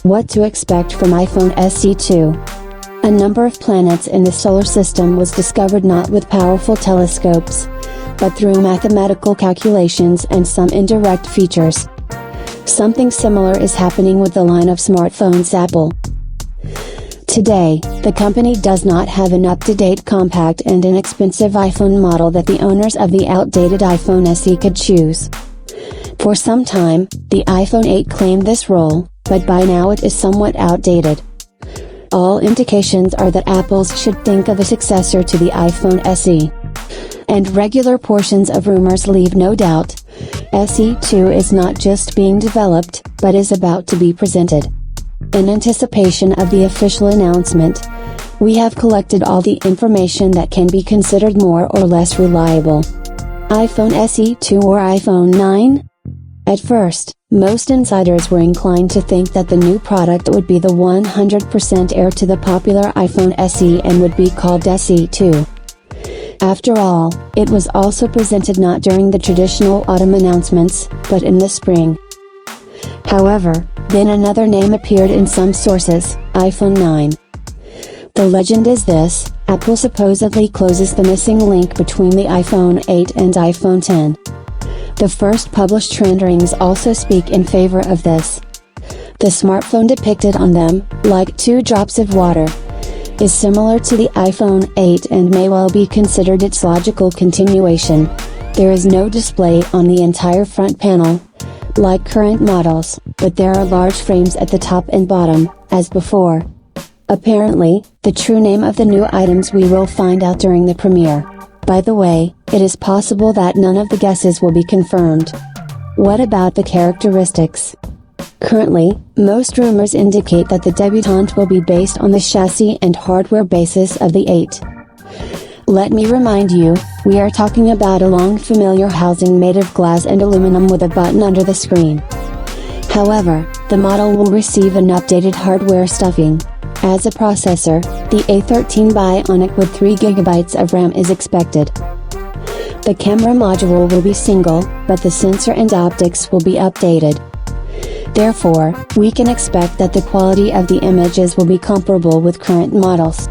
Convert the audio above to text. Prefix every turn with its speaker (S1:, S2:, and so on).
S1: What to expect from iPhone SE 2? A number of planets in the solar system was discovered not with powerful telescopes, but through mathematical calculations and some indirect features. Something similar is happening with the line of smartphones Apple. Today, the company does not have an up-to-date compact and inexpensive iPhone model that the owners of the outdated iPhone SE could choose. For some time, the iPhone 8 claimed this role, but by now it is somewhat outdated. All indications are that Apple should think of a successor to the iPhone SE. And regular portions of rumors leave no doubt. SE 2 is not just being developed, but is about to be presented. In anticipation of the official announcement, we have collected all the information that can be considered more or less reliable. iPhone SE 2 or iPhone 9? At first, most insiders were inclined to think that the new product would be the 100% heir to the popular iPhone SE and would be called SE 2. After all, it was also presented not during the traditional autumn announcements, but in the spring. However, then another name appeared in some sources, iPhone 9. The legend is this: Apple supposedly closes the missing link between the iPhone 8 and iPhone 10. The first published renderings also speak in favor of this. The smartphone depicted on them, like two drops of water, is similar to the iPhone 8 and may well be considered its logical continuation. There is no display on the entire front panel, like current models, but there are large frames at the top and bottom, as before. Apparently, the true name of the new items we will find out during the premiere. By the way, it is possible that none of the guesses will be confirmed. What about the characteristics? Currently, most rumors indicate that the debutante will be based on the chassis and hardware basis of the 8. Let me remind you, we are talking about a long familiar housing made of glass and aluminum with a button under the screen. However, the model will receive an updated hardware stuffing. As a processor, the A13 Bionic with 3GB of RAM is expected. The camera module will be single, but the sensor and optics will be updated. Therefore, we can expect that the quality of the images will be comparable with current models.